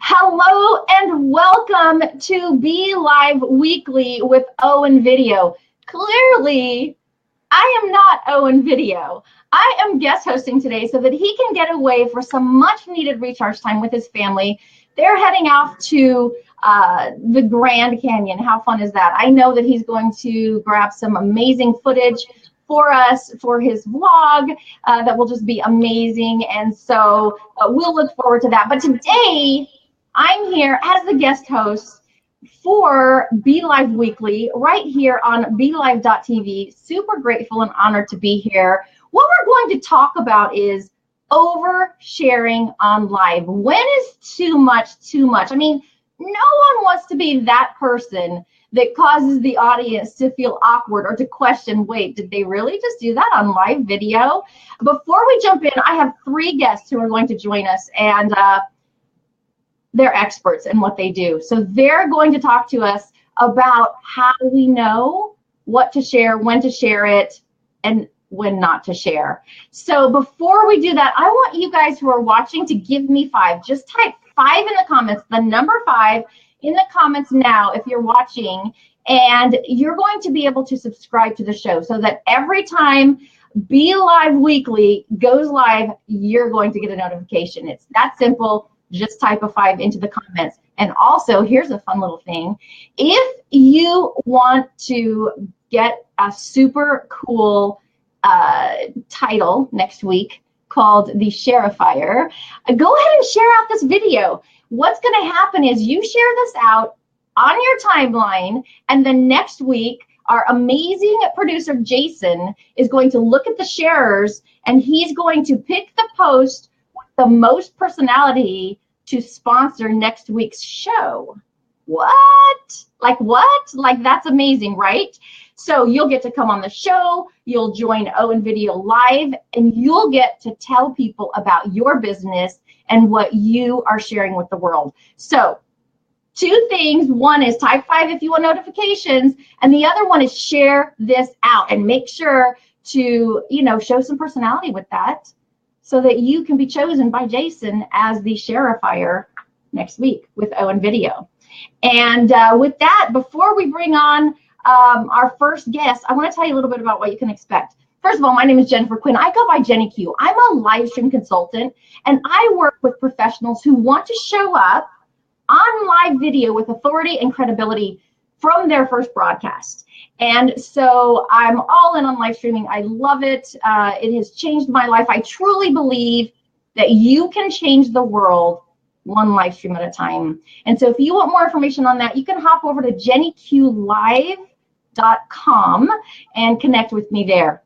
Hello and welcome to BeLive Weekly with Owen Video. Clearly, I am not Owen Video. I am guest hosting today so that he can get away for some much needed recharge time with his family. They're heading off to the Grand Canyon. How fun is that? I know that he's going to grab some amazing footage for us for his vlog that will just be amazing. And so we'll look forward to that. But today, I'm here as the guest host for BeLive Weekly right here on BeLive.tv. Super grateful and honored to be here. What we're going to talk about is oversharing on live. When is too much too much? I mean, no one wants to be that person that causes the audience to feel awkward or to question, wait, did they really just do that on live video? Before we jump in, I have three guests who are going to join us, and they're experts in what they do. So they're going to talk to us about how we know what to share, when to share it, and when not to share. So before we do that, I want you guys who are watching to give me 5. Just type 5 in the comments, the number 5 in the comments now if you're watching, and you're going to be able to subscribe to the show so that every time BeLive Weekly goes live, you're going to get a notification. It's that simple. Just type a 5 into the comments. And also, here's a fun little thing. If you want to get a super cool title next week called the Shareifier, go ahead and share out this video. What's going to happen is you share this out on your timeline, and then next week, our amazing producer, Jason, is going to look at the sharers, and he's going to pick the post with the most personality to sponsor next week's show. What? Like what? Like, that's amazing, right? So you'll get to come on the show, you'll join Owen Video Live, and you'll get to tell people about your business and what you are sharing with the world. So 2 things. One is type 5 if you want notifications, and the other one is share this out and make sure to, show some personality with that, so that you can be chosen by Jason as the Shareifier next week with Owen Video. And with that, before we bring on our first guest, I want to tell you a little bit about what you can expect. First of all, my name is Jennifer Quinn. I go by GennyQ. I'm a live stream consultant, and I work with professionals who want to show up on live video with authority and credibility from their first broadcast. And so I'm all in on live streaming. I love it. It has changed my life. I truly believe that you can change the world one live stream at a time. And so if you want more information on that, you can hop over to jennyqlive.com and connect with me there.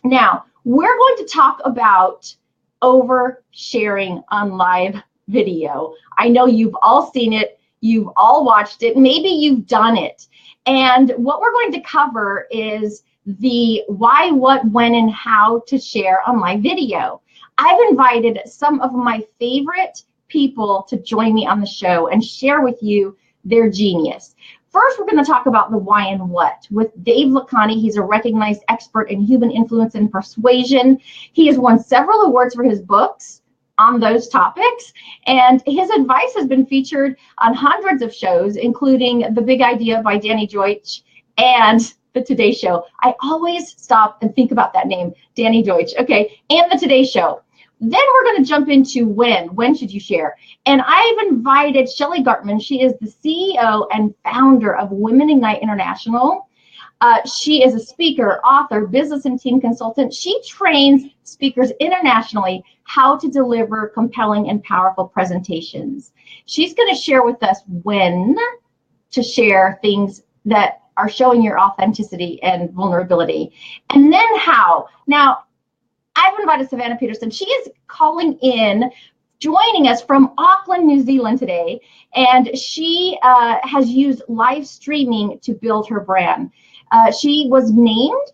Now, we're going to talk about oversharing on live video. I know you've all seen it. You've all watched it. Maybe you've done it. And what we're going to cover is the why, what, when, and how to share on live video. I've invited some of my favorite people to join me on the show and share with you their genius. First, we're going to talk about the why and what with Dave Lakhani. He's a recognized expert in human influence and persuasion. He has won several awards for his books on those topics, and his advice has been featured on hundreds of shows, including The Big Idea by Danny Deutsch and The Today Show. I always stop and think about that name, Danny Deutsch. Okay, and The Today Show. Then we're going to jump into when should you share? And I've invited Shelly Gartman. She is the CEO and founder of Women Ignite International. She is a speaker, author, business and team consultant. She trains speakers internationally how to deliver compelling and powerful presentations. She's going to share with us when to share things that are showing your authenticity and vulnerability, and then how. Now, I've invited Savannah Peterson. She is calling in, joining us from Auckland, New Zealand today, and she has used live streaming to build her brand. She was named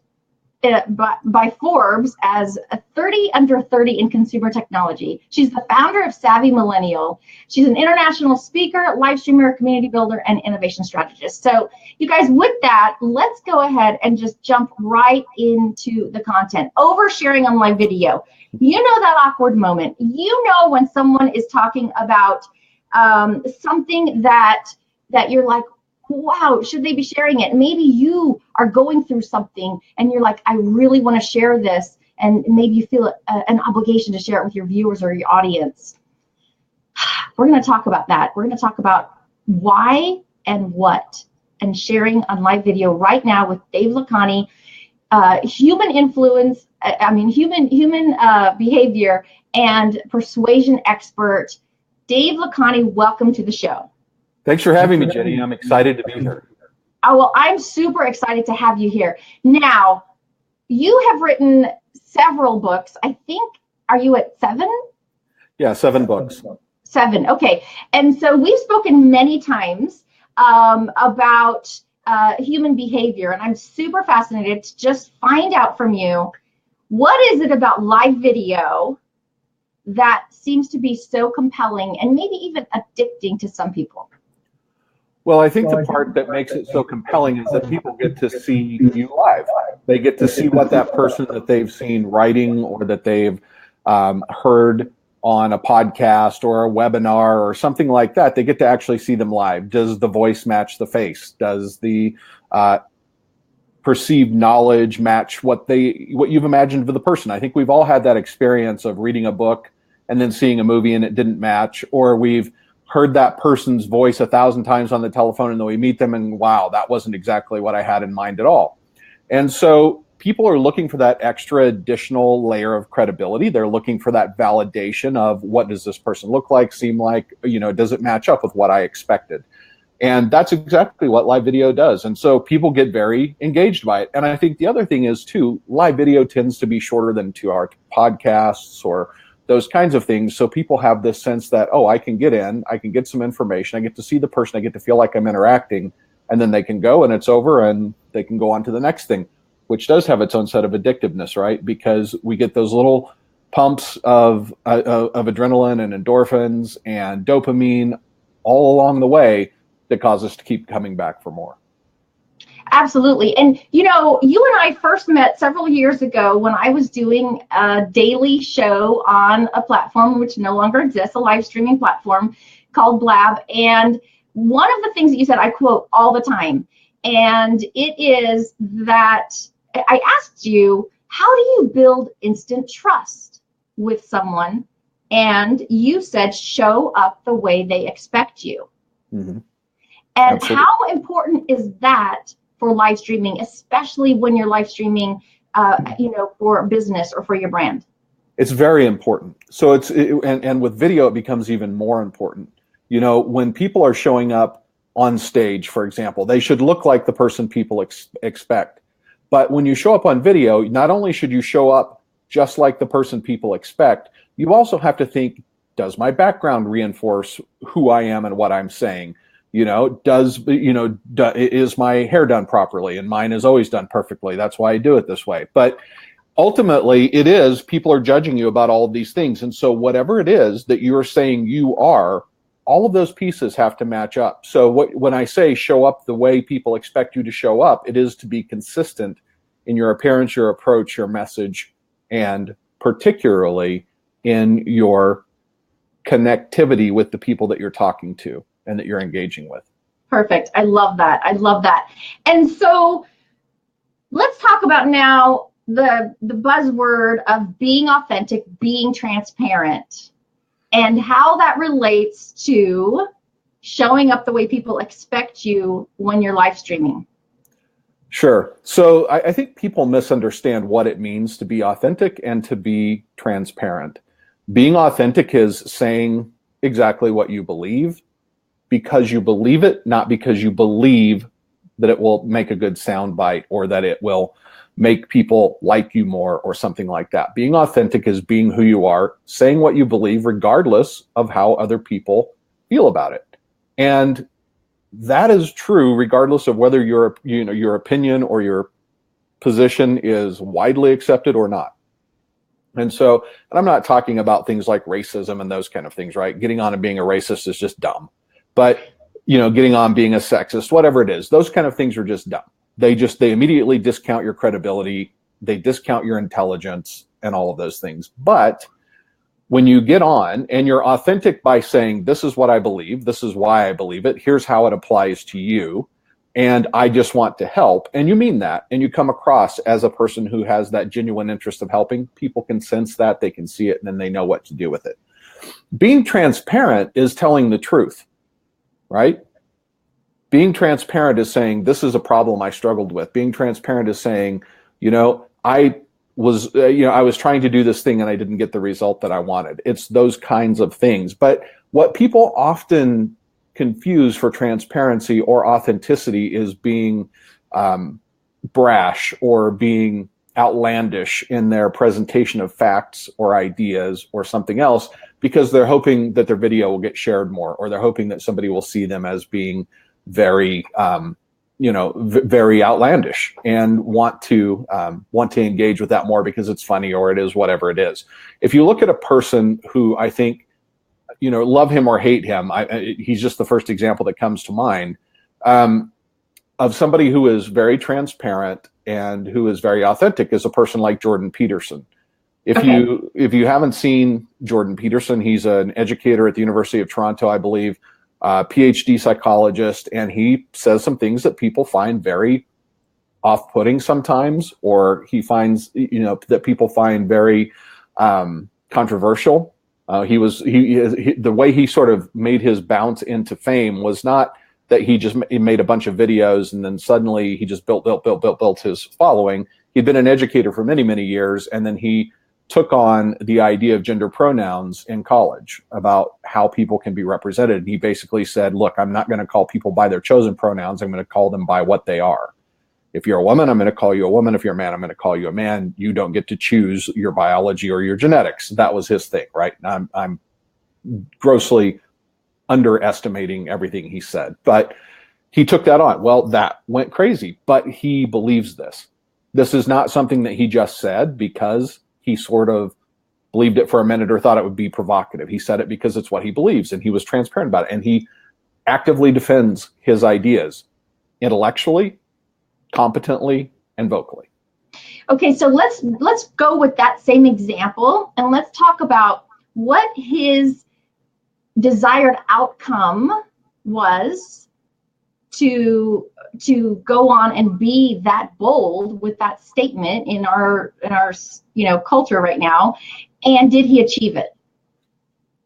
by Forbes as a 30 under 30 in consumer technology. She's the founder of Savvy Millennial. She's an international speaker, live streamer, community builder, and innovation strategist. So you guys, with that, let's go ahead and just jump right into the content. Oversharing on live video. You know that awkward moment. You know when someone is talking about something that you're like, wow, should they be sharing it? Maybe you are going through something and you're like, I really want to share this, and maybe you feel an obligation to share it with your viewers or your audience. We're going to talk about that. We're going to talk about why and what, and sharing on live video right now with Dave Lakhani, human influence, human behavior and persuasion expert. Dave Lakhani, welcome to the show. Thanks for having me, Jenny. I'm excited to be here. Oh, well, I'm super excited to have you here. Now, you have written several books. I think, are you at 7? Yeah, 7 books. 7, okay. And so we've spoken many times about human behavior, and I'm super fascinated to just find out from you, what is it about live video that seems to be so compelling and maybe even addicting to some people? Well, I think the part that makes it so compelling is that people get to see you live. They get to see what that person that they've seen writing or that they've heard on a podcast or a webinar or something like that, they get to actually see them live. Does the voice match the face? Does the perceived knowledge match what you've imagined for the person? I think we've all had that experience of reading a book and then seeing a movie and it didn't match, or we've heard that person's voice 1,000 times on the telephone and then we meet them and wow, that wasn't exactly what I had in mind at all. And so people are looking for that extra additional layer of credibility. They're looking for that validation of, what does this person look like, seem like, does it match up with what I expected? And that's exactly what live video does. And so people get very engaged by it. And I think the other thing is too, live video tends to be shorter than 2-hour podcasts or those kinds of things. So people have this sense that, oh, I can get in, I can get some information, I get to see the person, I get to feel like I'm interacting, and then they can go and it's over and they can go on to the next thing, which does have its own set of addictiveness, right? Because we get those little pumps of adrenaline and endorphins and dopamine all along the way that cause us to keep coming back for more. Absolutely. And, you and I first met several years ago when I was doing a daily show on a platform which no longer exists, a live streaming platform called Blab. And one of the things that you said, I quote all the time, and it is that I asked you, how do you build instant trust with someone? And you said, show up the way they expect you. Mm-hmm. And absolutely. How important is that for live streaming, especially when you're live streaming, for business or for your brand? It's very important. So and with video, it becomes even more important. When people are showing up on stage, for example, they should look like the person people expect. But when you show up on video, not only should you show up just like the person people expect, you also have to think, does my background reinforce who I am and what I'm saying? Is my hair done properly? And mine is always done perfectly. That's why I do it this way. But ultimately, people are judging you about all of these things. And so whatever it is that you're saying you are, all of those pieces have to match up. So when I say show up the way people expect you to show up, it is to be consistent in your appearance, your approach, your message, and particularly in your connectivity with the people that you're talking to and that you're engaging with. Perfect. I love that. I love that. And so let's talk about now the buzzword of being authentic, being transparent, and how that relates to showing up the way people expect you when you're live streaming. Sure. So I think people misunderstand what it means to be authentic and to be transparent. Being authentic is saying exactly what you believe because you believe it, not because you believe that it will make a good sound bite or that it will make people like you more or something like that. Being authentic is being who you are, saying what you believe regardless of how other people feel about it. And that is true regardless of whether your opinion or your position is widely accepted or not. And I'm not talking about things like racism and those kind of things, right? Getting on and being a racist is just dumb. But, getting on being a sexist, whatever it is, those kind of things are just dumb. They immediately discount your credibility. They discount your intelligence and all of those things. But When you get on and you're authentic by saying, this is what I believe, this is why I believe it, here's how it applies to you, and I just want to help, and you mean that, and you come across as a person who has that genuine interest of helping, people can sense that, they can see it, and then they know what to do with it. Being transparent is telling the truth, right? Being transparent is saying, this is a problem I struggled with. Being transparent is saying, I was trying to do this thing and I didn't get the result that I wanted. It's those kinds of things. But what people often confuse for transparency or authenticity is being brash or being outlandish in their presentation of facts or ideas or something else, because they're hoping that their video will get shared more, or they're hoping that somebody will see them as being very very outlandish and want to engage with that more because it's funny, or it is whatever it is. If you look at a person who I think, love him or hate him, he's just the first example that comes to mind, of somebody who is very transparent and who is very authentic, is a person like Jordan Peterson. If you haven't seen Jordan Peterson, he's an educator at the University of Toronto, I believe. PhD psychologist, and he says some things that people find very off-putting sometimes, or he finds, that people find very controversial. The way he sort of made his bounce into fame was not that he made a bunch of videos and then suddenly he just built his following. He'd been an educator for many, many years, and then he took on the idea of gender pronouns in college, about how people can be represented. And he basically said, look, I'm not going to call people by their chosen pronouns. I'm going to call them by what they are. If you're a woman, I'm going to call you a woman. If you're a man, I'm going to call you a man. You don't get to choose your biology or your genetics. That was his thing, right? I'm grossly underestimating everything he said, but he took that on. Well, that went crazy, but he believes this. This is not something that he just said because he sort of believed it for a minute or thought it would be provocative. He said it because it's what he believes, and he was transparent about it. And he actively defends his ideas intellectually, competently, and vocally. Okay, so let's go with that same example, and let's talk about what his desired outcome was to go on and be that bold with that statement in our culture right now, and did he achieve it?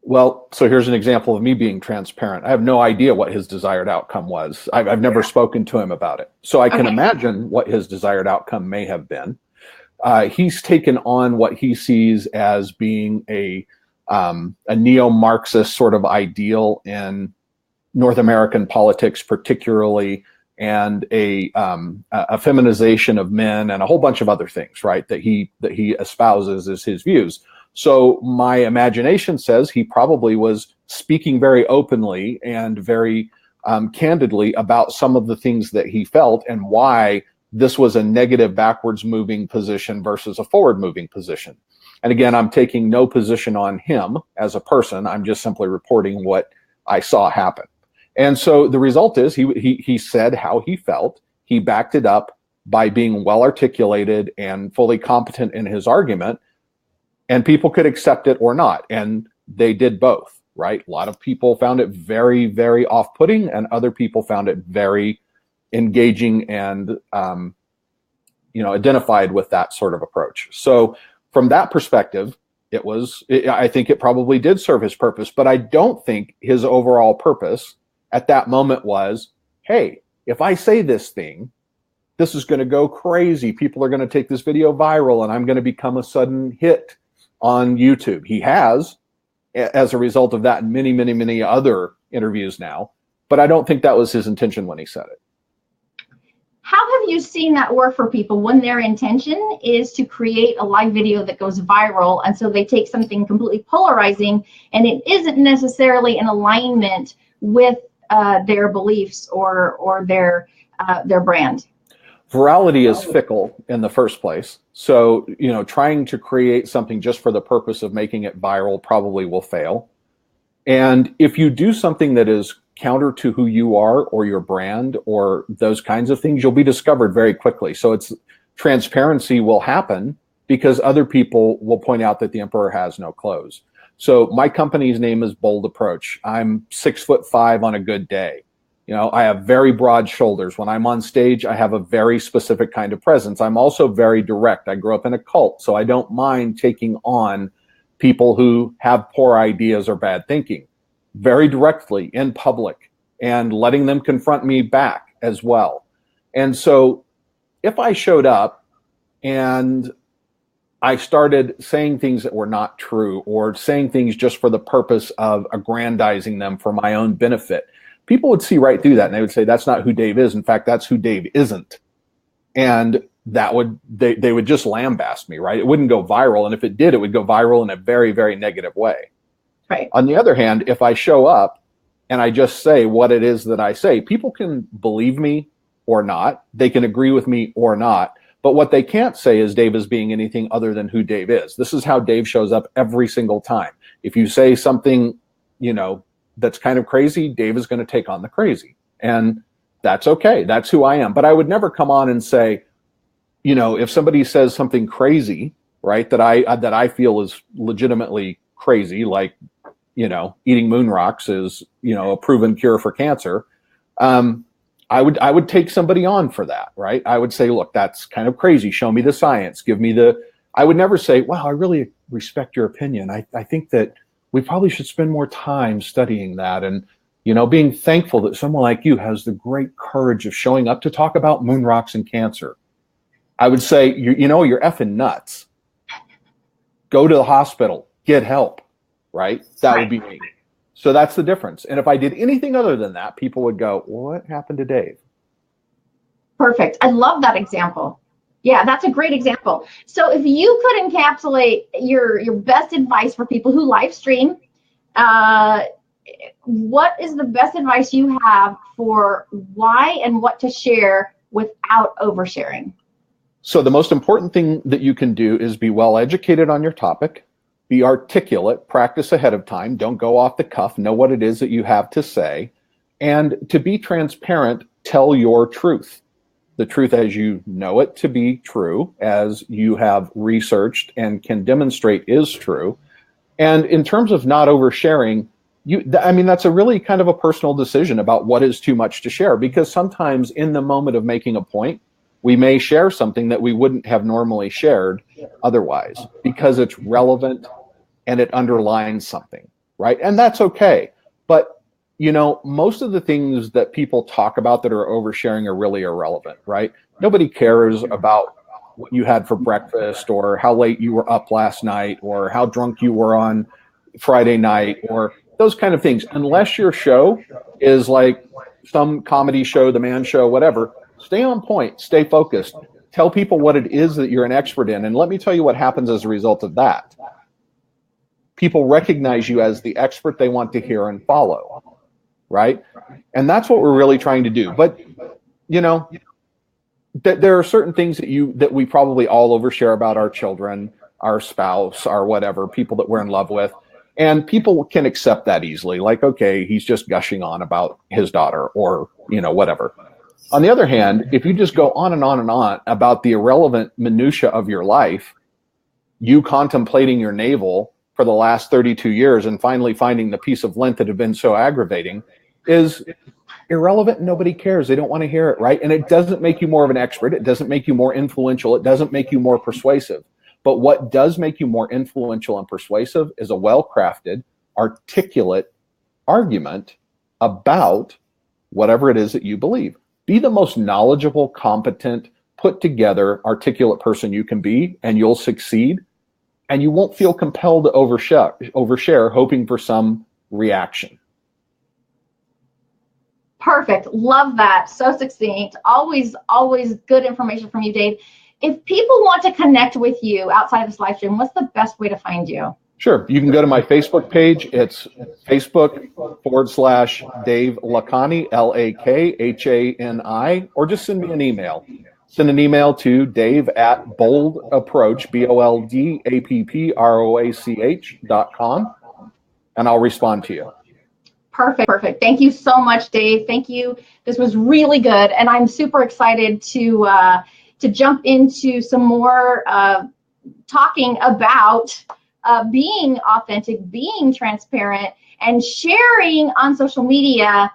Well, so here's an example of me being transparent. I have no idea what his desired outcome was. I've never spoken to him about it, so I can imagine what his desired outcome may have been. He's taken on what he sees as being a neo-Marxist sort of ideal in North American politics, particularly, and a feminization of men and a whole bunch of other things, right, that he espouses as his views. So my imagination says he probably was speaking very openly and very candidly about some of the things that he felt and why this was a negative backwards moving position versus a forward moving position. And again, I'm taking no position on him as a person. I'm just simply reporting what I saw happen. And so the result is he said how he felt. He backed it up by being well articulated and fully competent in his argument, and people could accept it or not. And they did both, right? A lot of people found it very, very off-putting, and other people found it very engaging and identified with that sort of approach. So from that perspective, I think it probably did serve his purpose, but I don't think his overall purpose at that moment was, hey, if I say this thing, this is going to go crazy. People are going to take this video viral and I'm going to become a sudden hit on YouTube. He has, as a result of that, in many, many, many other interviews now, but I don't think that was his intention when he said it. How have you seen that work for people when their intention is to create a live video that goes viral, and so they take something completely polarizing and it isn't necessarily in alignment with their beliefs or their brand? Virality is fickle in the first place. So, trying to create something just for the purpose of making it viral probably will fail. And if you do something that is counter to who you are or your brand or those kinds of things, you'll be discovered very quickly. So transparency will happen because other people will point out that the emperor has no clothes. So my company's name is Bold Approach. I'm 6'5" on a good day. You know, I have very broad shoulders. When I'm on stage, I have a very specific kind of presence. I'm also very direct. I grew up in a cult, so I don't mind taking on people who have poor ideas or bad thinking very directly in public and letting them confront me back as well. And so if I showed up and I started saying things that were not true or saying things just for the purpose of aggrandizing them for my own benefit, people would see right through that and they would say, that's not who Dave is. In fact, that's who Dave isn't. And that would, they would just lambaste me, right? It wouldn't go viral. And if it did, it would go viral in a very, very negative way. Right. On the other hand, if I show up and I just say what it is that I say, people can believe me or not. They can agree with me or not. But what they can't say is Dave is being anything other than who Dave is. This is how Dave shows up every single time. If you say something, you know, that's kind of crazy, Dave is going to take on the crazy. And that's okay. That's who I am. But I would never come on and say, you know, if somebody says something crazy, right, that I feel is legitimately crazy, like, you know, eating moon rocks is, you know, a proven cure for cancer. I would take somebody on for that, right? I would say, look, that's kind of crazy. Show me the science. I would never say, wow, I really respect your opinion. I think that we probably should spend more time studying that. And, you know, being thankful that someone like you has the great courage of showing up to talk about moon rocks and cancer. I would say, you know, you're effing nuts. Go to the hospital, get help, right? That would be me. So that's the difference. And if I did anything other than that, people would go, what happened to Dave? Perfect. I love that example. Yeah, that's a great example. So if you could encapsulate your best advice for people who live stream, what is the best advice you have for why and what to share without oversharing? So the most important thing that you can do is be well educated on your topic. Be articulate, practice ahead of time, don't go off the cuff, know what it is that you have to say, and to be transparent, tell your truth. The truth as you know it to be true, as you have researched and can demonstrate is true. And in terms of not oversharing, I mean, that's a really kind of a personal decision about what is too much to share, because sometimes in the moment of making a point, we may share something that we wouldn't have normally shared otherwise because it's relevant and it underlines something, right? And that's okay. But, you know, most of the things that people talk about that are oversharing are really irrelevant, right? Nobody cares about what you had for breakfast or how late you were up last night or how drunk you were on Friday night or those kind of things. Unless your show is like some comedy show, The Man Show, whatever, stay on point, stay focused, tell people what it is that you're an expert in. And let me tell you what happens as a result of that. People recognize you as the expert they want to hear and follow, right? And that's what we're really trying to do. But, you know, there are certain things that we probably all overshare about our children, our spouse, our whatever, people that we're in love with. And people can accept that easily. Like, okay, he's just gushing on about his daughter or, you know, whatever. On the other hand, if you just go on and on and on about the irrelevant minutia of your life, you contemplating your navel for the last 32 years and finally finding the piece of lint that had been so aggravating is irrelevant. Nobody cares. They don't want to hear it, right? And it doesn't make you more of an expert. It doesn't make you more influential. It doesn't make you more persuasive. But what does make you more influential and persuasive is a well-crafted, articulate argument about whatever it is that you believe. Be the most knowledgeable, competent, put together, articulate person you can be, and you'll succeed. And you won't feel compelled to overshare hoping for some reaction. Perfect. Love that. So succinct. Always good information from you, Dave. If people want to connect with you outside of this live stream, what's the best way to find you? Sure. You can go to my Facebook page. It's Facebook.com/Dave Lakhani, LAKHANI, or just send me an email. Send an email to Dave@boldapproach, BOLDAPPROACH.com, and I'll respond to you. Perfect. Thank you so much, Dave. Thank you. This was really good, and I'm super excited to jump into some more talking about being authentic, being transparent, and sharing on social media,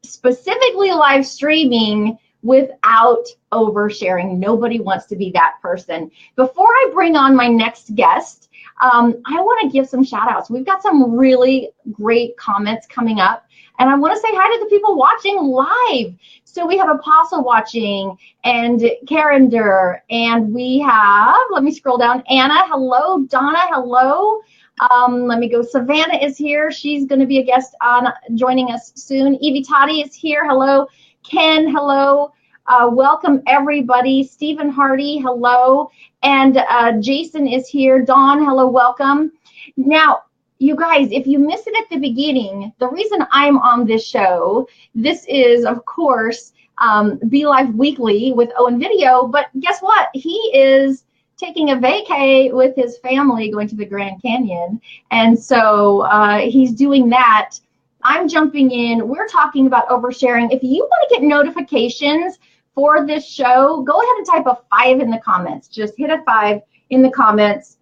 specifically live streaming, without oversharing. Nobody wants to be that person. Before I bring on my next guest, I want to give some shout outs. We've got some really great comments coming up, and I want to say hi to the people watching live. So we have Apostle watching, and Carender, and we have, let me scroll down, Anna, hello, Donna, hello. Let me go. Savannah is here. She's going to be a guest on joining us soon. Evie Toddy is here. Hello. Ken, hello. Welcome, everybody. Stephen Hardy, hello. And Jason is here. Dawn, hello, welcome. Now, you guys, if you missed it at the beginning, the reason I'm on this show, this is, of course, BeLive Weekly with Owen Video, but guess what? He is taking a vacay with his family, going to the Grand Canyon. And so he's doing that. I'm jumping in. We're talking about oversharing. If you want to get notifications for this show, go ahead and type a 5 in the comments. Just hit a 5 in the comments.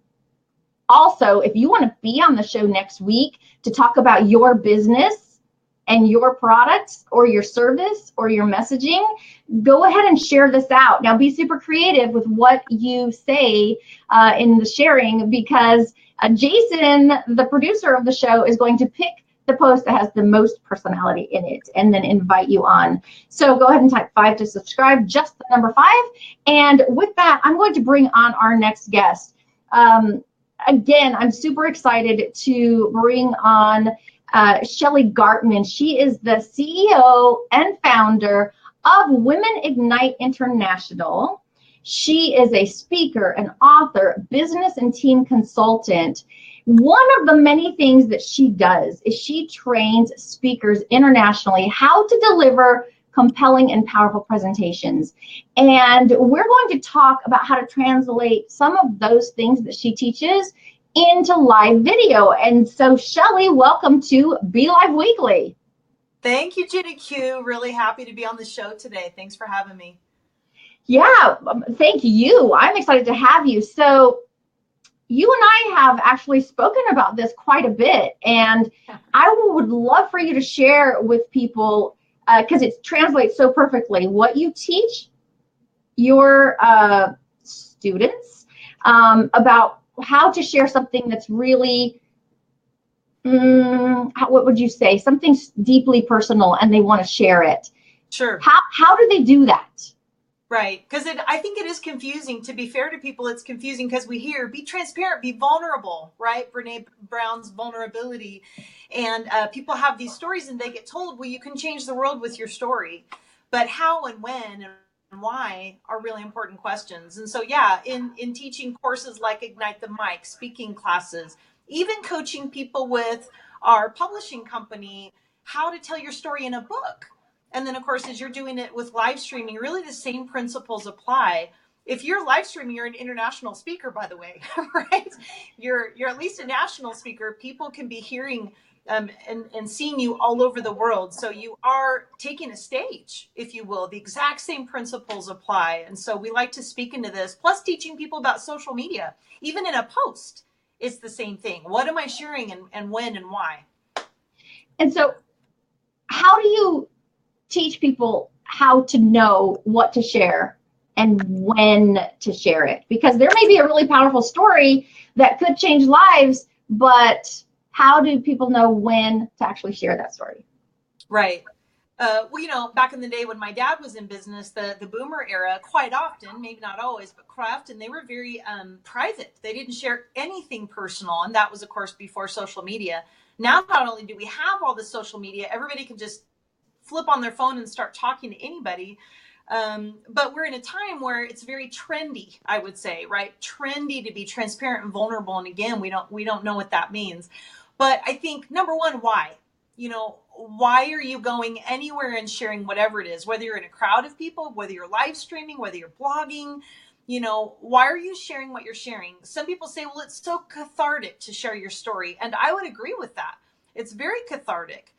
Also, if you want to be on the show next week to talk about your business and your products or your service or your messaging, go ahead and share this out. Now, be super creative with what you say in the sharing, because Jason, the producer of the show, is going to pick the post that has the most personality in it and then invite you on. So go ahead and type 5 to subscribe, just the number 5. And with that, I'm going to bring on our next guest. Again, I'm super excited to bring on Shelly Gartman. She is the CEO and founder of Women Ignite International. She is a speaker, an author, business and team consultant. One of the many things that she does is she trains speakers internationally how to deliver compelling and powerful presentations. And we're going to talk about how to translate some of those things that she teaches into live video. And so, Shelly, welcome to BeLive Weekly. Thank you, GennyQ. Really happy to be on the show today. Thanks for having me. Yeah, thank you. I'm excited to have you. So you and I have actually spoken about this quite a bit, and I would love for you to share with people, because it translates so perfectly, what you teach your students about how to share something that's really, what would you say, something deeply personal, and they want to share it. Sure. How do they do that? Right, because I think it is confusing. To be fair to people, it's confusing because we hear, be transparent, be vulnerable, right? Brene Brown's vulnerability. And people have these stories and they get told, well, you can change the world with your story. But how and when and why are really important questions. And so, yeah, in teaching courses like Ignite the Mic, speaking classes, even coaching people with our publishing company, how to tell your story in a book. And then, of course, as you're doing it with live streaming, really the same principles apply. If you're live streaming, you're an international speaker, by the way, right? You're at least a national speaker. People can be hearing and seeing you all over the world. So you are taking a stage, if you will. The exact same principles apply. And so we like to speak into this, plus teaching people about social media. Even in a post, it's the same thing. What am I sharing and when and why? And so how do you teach people how to know what to share and when to share it? Because there may be a really powerful story that could change lives, but how do people know when to actually share that story? Right. Well, you know, back in the day when my dad was in business, the boomer era, quite often, maybe not always, but quite often, they were very private. They didn't share anything personal. And that was, of course, before social media. Now, not only do we have all the social media, everybody can just flip on their phone and start talking to anybody. But we're in a time where it's very trendy, I would say, right? Trendy to be transparent and vulnerable. And again, we don't know what that means. But I think, number one, why? You know, why are you going anywhere and sharing whatever it is, whether you're in a crowd of people, whether you're live streaming, whether you're blogging, you know, why are you sharing what you're sharing? Some people say, well, it's so cathartic to share your story. And I would agree with that. It's very cathartic.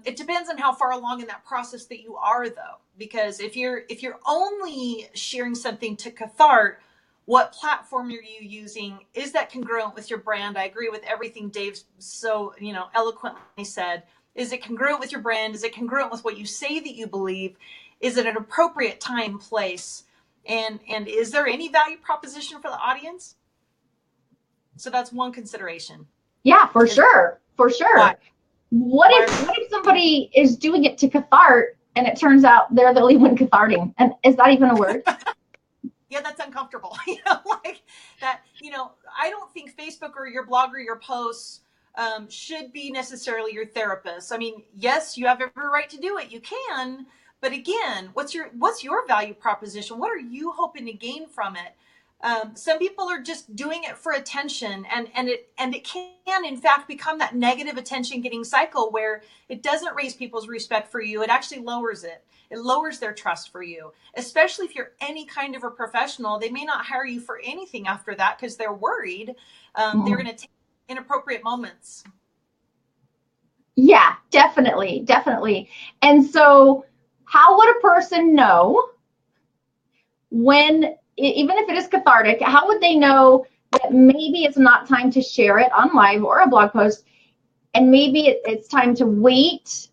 It depends on how far along in that process that you are, though, because if you're only sharing something to cathart, What platform are you using? Is that congruent with your brand? I agree with everything Dave so, eloquently said. Is it congruent with your brand? Is it congruent with what you say that you believe? Is it an appropriate time, place? And is there any value proposition for the audience? So that's one consideration. Yeah, for sure. For sure. Why? What if somebody is doing it to cathart and it turns out they're the only one catharting? And is that even a word? Yeah, that's uncomfortable. Like that, I don't think Facebook or your blog or your posts should be necessarily your therapist. I mean, yes, you have every right to do it. You can, but again, what's your value proposition? What are you hoping to gain from it? Some people are just doing it for attention, and it can in fact become that negative attention getting cycle where it doesn't raise people's respect for you. It actually lowers it. It lowers their trust for you, especially if you're any kind of a professional. They may not hire you for anything after that because they're worried they're going to take inappropriate moments. Yeah, definitely. And so how would a person know when, even if it is cathartic, how would they know that maybe it's not time to share it on live or a blog post, and maybe it's time to wait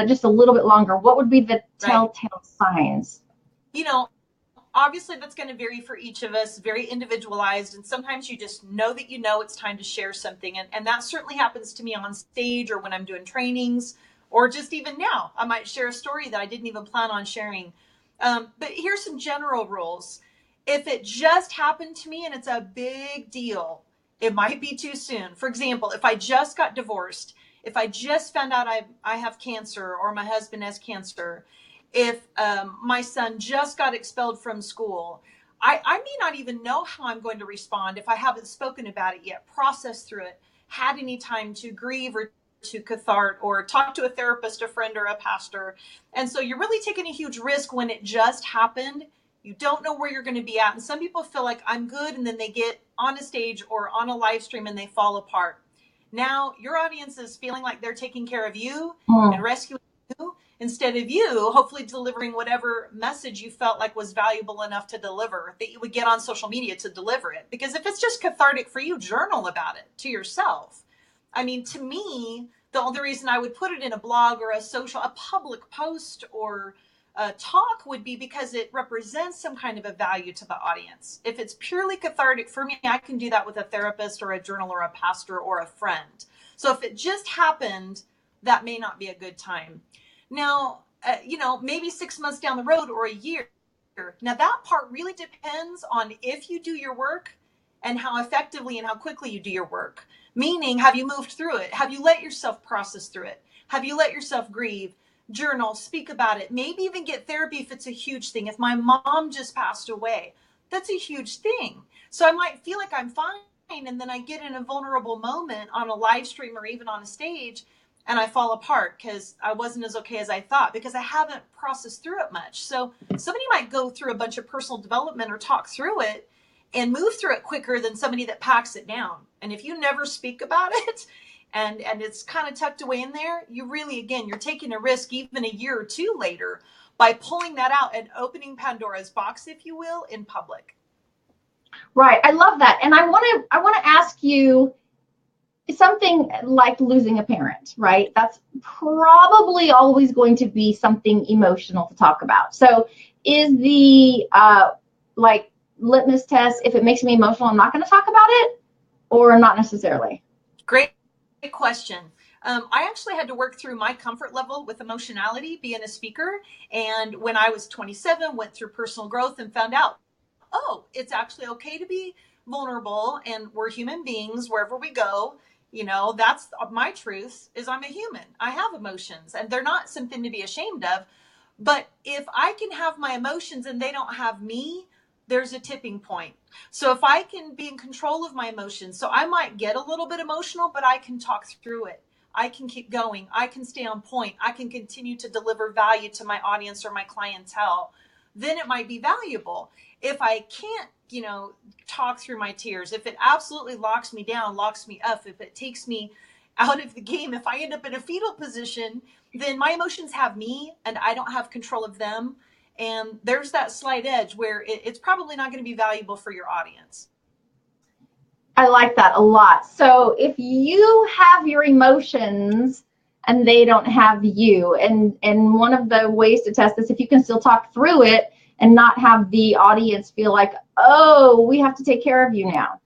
just a little bit longer? What would be the telltale signs? Obviously that's going to vary for each of us, very individualized. And sometimes you just know that it's time to share something. And that certainly happens to me on stage or when I'm doing trainings, or just even now, I might share a story that I didn't even plan on sharing. But here's some general rules. If it just happened to me and it's a big deal, it might be too soon. For example, if I just got divorced, if I just found out I have cancer or my husband has cancer, if my son just got expelled from school, I may not even know how I'm going to respond if I haven't spoken about it yet, processed through it, had any time to grieve or to cathart or talk to a therapist, a friend, or a pastor. And so you're really taking a huge risk when it just happened. You don't know where you're going to be at. And some people feel like I'm good, and then they get on a stage or on a live stream and they fall apart. Now your audience is feeling like they're taking care of you and rescuing you, instead of you hopefully delivering whatever message you felt like was valuable enough to deliver, that you would get on social media to deliver it. Because if it's just cathartic for you, journal about it to yourself. I mean, to me, the only reason I would put it in a blog or a public post or a talk would be because it represents some kind of a value to the audience. If it's purely cathartic for me, I can do that with a therapist or a journal or a pastor or a friend. So if it just happened, that may not be a good time. Now, maybe 6 months down the road or a year. Now, that part really depends on if you do your work and how effectively and how quickly you do your work. Meaning, have you moved through it? Have you let yourself process through it? Have you let yourself grieve, journal, speak about it? Maybe even get therapy if it's a huge thing. If my mom just passed away, that's a huge thing. So I might feel like I'm fine, and then I get in a vulnerable moment on a live stream or even on a stage, and I fall apart because I wasn't as okay as I thought because I haven't processed through it much. So somebody might go through a bunch of personal development or talk through it and move through it quicker than somebody that packs it down. And if you never speak about it and it's kind of tucked away in there, you really, again, you're taking a risk even a year or two later by pulling that out and opening Pandora's box, if you will, in public. Right. I love that. And I want to ask you something like losing a parent, right? That's probably always going to be something emotional to talk about. So is the litmus test, if it makes me emotional, I'm not going to talk about it, or not necessarily? Great question. I actually had to work through my comfort level with emotionality being a speaker. And when I was 27, went through personal growth and found out, it's actually okay to be vulnerable, and we're human beings wherever we go. That's my truth, is I'm a human. I have emotions, and they're not something to be ashamed of. But if I can have my emotions and they don't have me, there's a tipping point. So if I can be in control of my emotions, so I might get a little bit emotional, but I can talk through it. I can keep going. I can stay on point. I can continue to deliver value to my audience or my clientele. Then it might be valuable. If I can't, talk through my tears, if it absolutely locks me down, locks me up, if it takes me out of the game, if I end up in a fetal position, then my emotions have me and I don't have control of them. And there's that slight edge where it's probably not going to be valuable for your audience. I like that a lot. So if you have your emotions and they don't have you, and one of the ways to test this, if you can still talk through it and not have the audience feel like, oh, we have to take care of you now.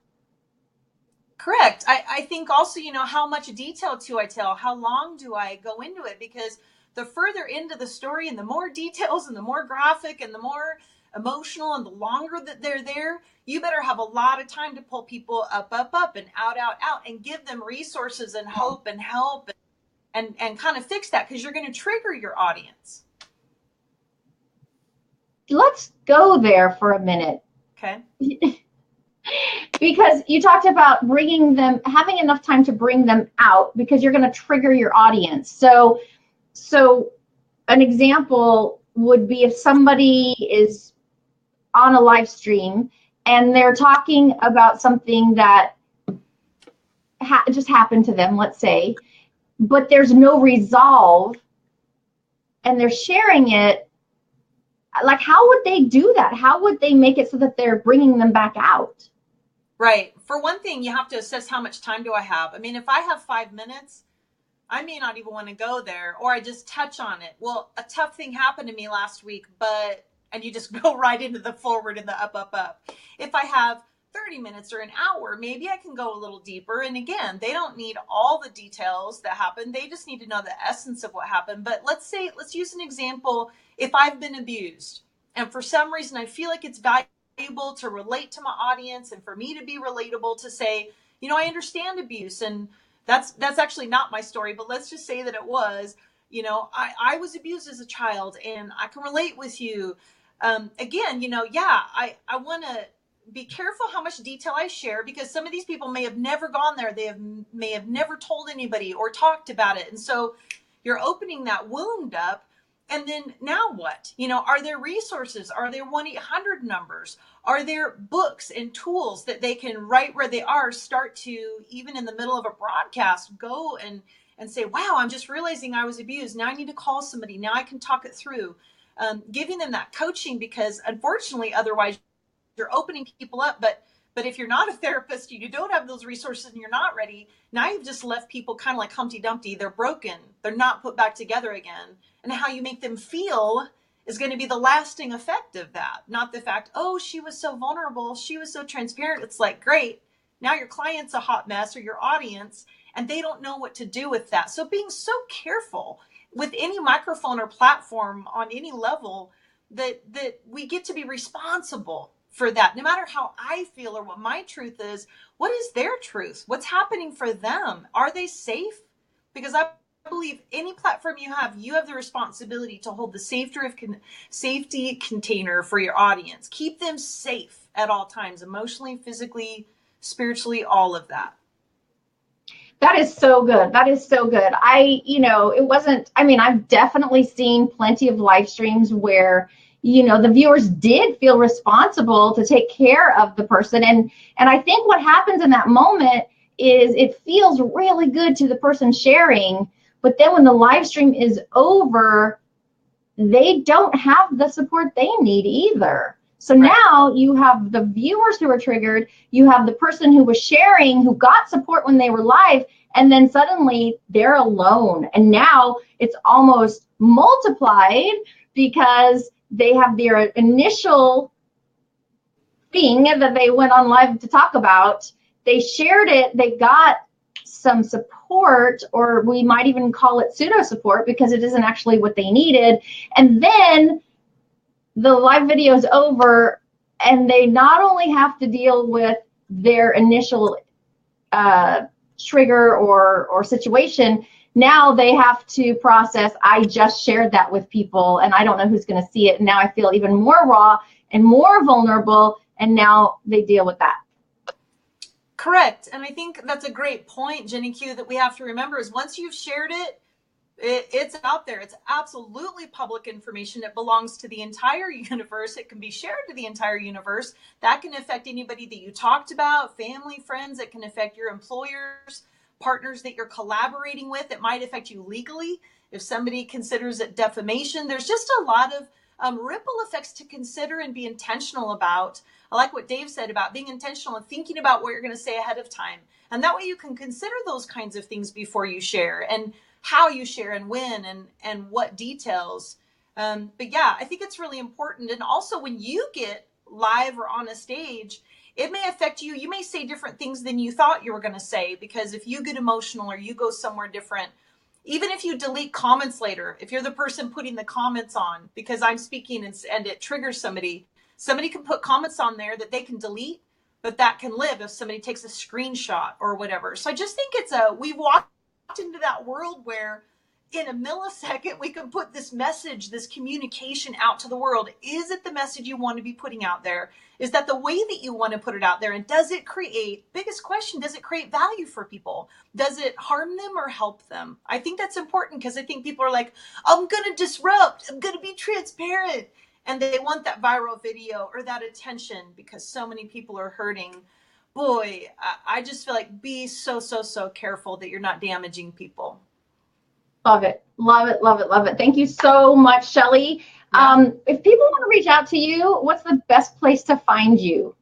Correct. I think also, how much detail do I tell? How long do I go into it? Because the further into the story and the more details and the more graphic and the more emotional and the longer that they're there, you better have a lot of time to pull people up, and out, and give them resources and hope and help and kind of fix that, because you're going to trigger your audience. Let's go there for a minute. Okay. Because you talked about having enough time to bring them out, because you're going to trigger your audience. So an example would be if somebody is on a live stream and they're talking about something that just happened to them, let's say, but there's no resolve and they're sharing it. Like, how would they do that? How would they make it so that they're bringing them back out? Right. For one thing, you have to assess how much time do I have. I mean, if I have 5 minutes, I may not even want to go there, or I just touch on it. Well, a tough thing happened to me last week, and you just go right into the forward and the up. If I have 30 minutes or an hour, maybe I can go a little deeper. And again, they don't need all the details that happened. They just need to know the essence of what happened. But let's use an example. If I've been abused and for some reason I feel like it's valuable to relate to my audience and for me to be relatable, to say, I understand abuse, and that's actually not my story, but let's just say that it was, I was abused as a child and I can relate with you. Again, I want to be careful how much detail I share, because some of these people may have never gone there. They may have never told anybody or talked about it. And so you're opening that wound up. And then now what? Are there resources? Are there 1-800 numbers? Are there books and tools that they can, right where they are, start to, even in the middle of a broadcast, go and say, wow, I'm just realizing I was abused. Now I need to call somebody. Now I can talk it through. Giving them that coaching, because unfortunately, otherwise you're opening people up. But if you're not a therapist, you don't have those resources and you're not ready, now you've just left people kind of like Humpty Dumpty. They're broken. They're not put back together again. And how you make them feel is going to be the lasting effect of that. Not the fact, oh, she was so vulnerable, she was so transparent. It's like, great. Now your client's a hot mess, or your audience, and they don't know what to do with that. So being so careful with any microphone or platform on any level, that we get to be responsible for that. No matter how I feel or what my truth is, what is their truth? What's happening for them? Are they safe? Because I believe any platform you have the responsibility to hold the safety container for your audience. Keep them safe at all times, emotionally, physically, spiritually, all of that. That is so good. That is so good. I've definitely seen plenty of live streams where, the viewers did feel responsible to take care of the person. And I think what happens in that moment is it feels really good to the person sharing, but then when the live stream is over, they don't have the support they need either. So right. Now you have the viewers who are triggered, you have the person who was sharing, who got support when they were live, and then suddenly they're alone. And now it's almost multiplied, because they have their initial thing that they went on live to talk about. They shared it, they got some support, or we might even call it pseudo support, because it isn't actually what they needed. And then the live video is over, and they not only have to deal with their initial trigger or situation, now they have to process, I just shared that with people and I don't know who's going to see it. And now I feel even more raw and more vulnerable, and now they deal with that. Correct. And I think that's a great point, GennyQ, that we have to remember is once you've shared it, it's out there. It's absolutely public information. It belongs to the entire universe. It can be shared to the entire universe. That can affect anybody that you talked about, family, friends. It can affect your employers, partners that you're collaborating with. It might affect you legally if somebody considers it defamation. There's just a lot ripple effects to consider and be intentional about. I like what Dave said about being intentional and thinking about what you're going to say ahead of time. And that way you can consider those kinds of things before you share, and how you share and when, and what details. But yeah, I think it's really important. And also when you get live or on a stage, it may affect you. You may say different things than you thought you were going to say, because if you get emotional or you go somewhere different, even if you delete comments later, if you're the person putting the comments on, because I'm speaking and it triggers somebody can put comments on there that they can delete, but that can live if somebody takes a screenshot or whatever. So I just think we've walked into that world where in a millisecond, we can put this message, this communication out to the world. Is it the message you want to be putting out there? Is that the way that you want to put it out there? And does it create, biggest question, does it create value for people? Does it harm them or help them? I think that's important, because I think people are like, I'm going to disrupt, I'm going to be transparent. And they want that viral video or that attention because so many people are hurting. Boy, I just feel like be so careful that you're not damaging people. Love it. Love it. Love it. Love it. Thank you so much, Shelly. Yeah. If people want to reach out to you, what's the best place to find you?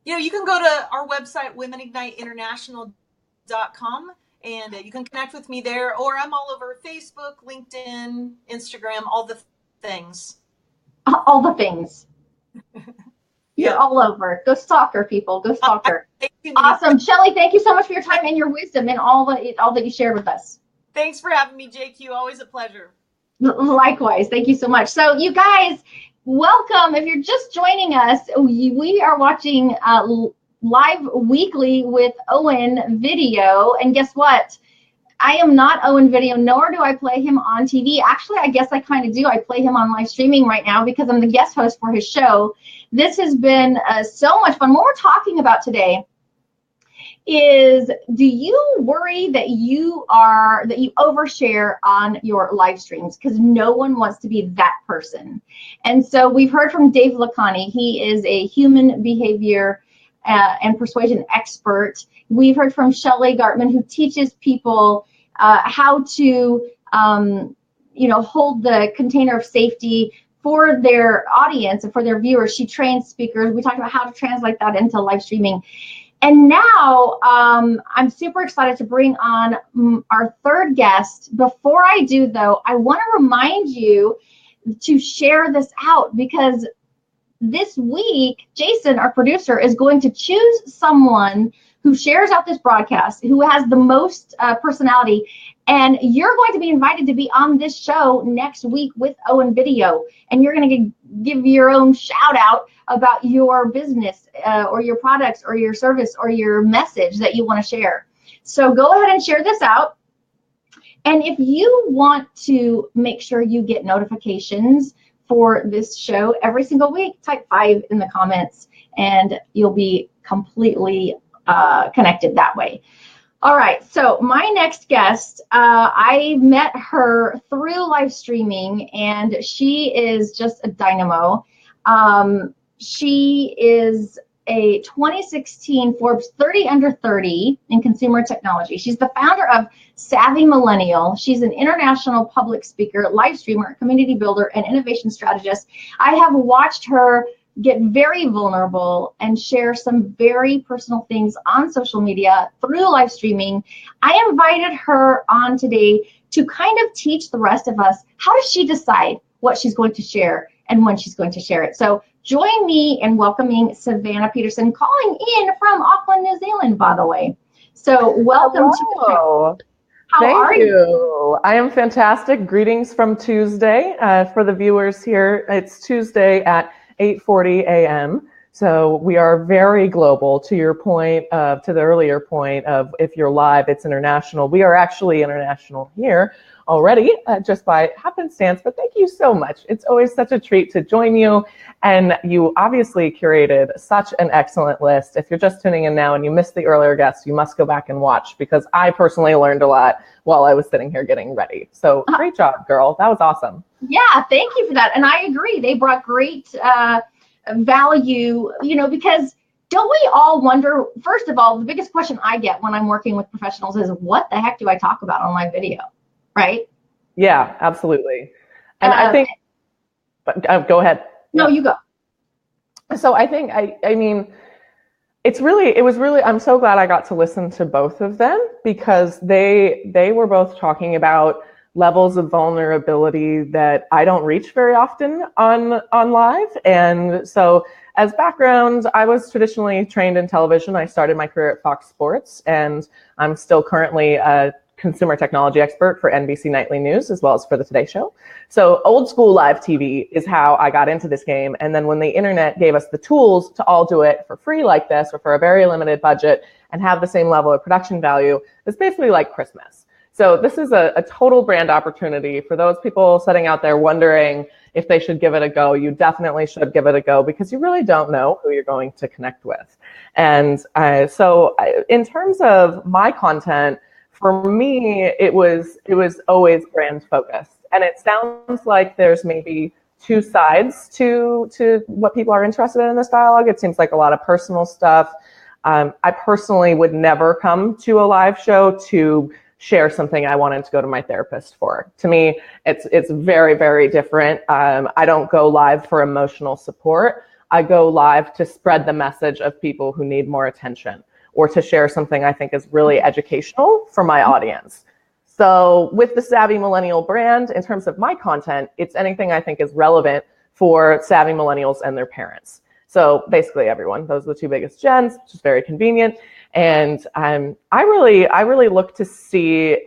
You can go to our website, womenigniteinternational.com, and you can connect with me there, or I'm all over Facebook, LinkedIn, Instagram, all the things. All the things. You're all over. Go stalk her, people. Go stalk her. Awesome. Shelly, thank you so much for your time and your wisdom and all that you shared with us. Thanks for having me, JQ. Always a pleasure. Likewise. Thank you so much. So you guys, welcome. If you're just joining us, we are watching Live Weekly with Owen Video. And guess what? I am not Owen Video, nor do I play him on TV. Actually, I guess I kind of do. I play him on live streaming right now because I'm the guest host for his show. This has been so much fun. What we're talking about today is, do you worry that you overshare on your live streams? Because no one wants to be that person. And so we've heard from Dave Lakhani. He is a human behavior and persuasion expert. We've heard from Shelly Gartman, who teaches people how to hold the container of safety for their audience and for their viewers. She trains speakers. We talked about how to translate that into live streaming. And now I'm super excited to bring on our third guest. Before I do, though, I want to remind you to share this out, because this week, Jason, our producer, is going to choose someone who shares out this broadcast, who has the most personality. And you're going to be invited to be on this show next week with Owen Video. And you're going to give your own shout out about your business or your products or your service or your message that you want to share. So go ahead and share this out. And if you want to make sure you get notifications for this show every single week, type 5 in the comments and you'll be completely connected that way. All right, so my next guest, I met her through live streaming, and she is just a dynamo. She is a 2016 Forbes 30 Under 30 in consumer technology. She's the founder of Savvy Millennial. She's an international public speaker, live streamer, community builder, and innovation strategist. I have watched her get very vulnerable and share some very personal things on social media through live streaming. I invited her on today to kind of teach the rest of us, how does she decide what she's going to share and when she's going to share it. So join me in welcoming Savannah Peterson, calling in from Auckland, New Zealand, by the way. So welcome to the show. How are you? I am fantastic. Greetings from Tuesday. For the viewers here, it's Tuesday at 8:40 a.m. So we are very global. To your point, to the earlier point of if you're live, it's international. We are actually international here already, just by happenstance, but thank you so much. It's always such a treat to join you. And you obviously curated such an excellent list. If you're just tuning in now and you missed the earlier guests, you must go back and watch, because I personally learned a lot while I was sitting here getting ready. So great job, girl. That was awesome. Yeah, thank you for that. And I agree. They brought great value, because don't we all wonder, first of all, the biggest question I get when I'm working with professionals is, what the heck do I talk about on live video, right? Yeah, absolutely. And I think, But go ahead. No, you go. So I think, I mean, I'm so glad I got to listen to both of them, because they were both talking about levels of vulnerability that I don't reach very often on live. And so as background, I was traditionally trained in television. I started my career at Fox Sports, and I'm still currently a consumer technology expert for NBC Nightly News, as well as for the Today Show. So old school live TV is how I got into this game. And then when the internet gave us the tools to all do it for free like this, or for a very limited budget, and have the same level of production value, it's basically like Christmas. So this is a total brand opportunity for those people sitting out there wondering if they should give it a go. You definitely should give it a go, because you really don't know who you're going to connect with. And so in terms of my content, for me, it was always brand focused. And it sounds like there's maybe two sides to what people are interested in this dialogue. It seems like a lot of personal stuff. I personally would never come to a live show to share something I wanted to go to my therapist for. To me, it's very, very different. I don't go live for emotional support. I go live to spread the message of people who need more attention, or to share something I think is really educational for my audience. So with the Savvy Millennial brand, in terms of my content, it's anything I think is relevant for savvy millennials and their parents. So basically everyone. Those are the two biggest gens, which is very convenient. And I really look to see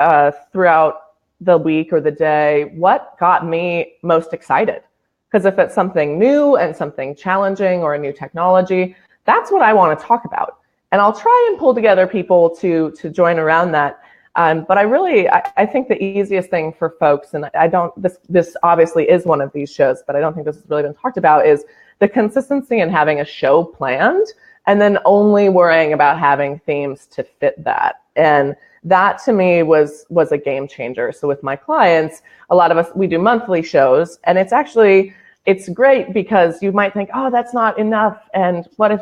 throughout the week or the day what got me most excited. Because if it's something new and something challenging or a new technology, that's what I want to talk about. And I'll try and pull together people to join around that. But I think the easiest thing for folks, and this obviously is one of these shows, but I don't think this has really been talked about, is the consistency in having a show planned and then only worrying about having themes to fit that. And that to me was a game changer. So with my clients, a lot of us, we do monthly shows, and it's great because you might think, oh, that's not enough. And what if,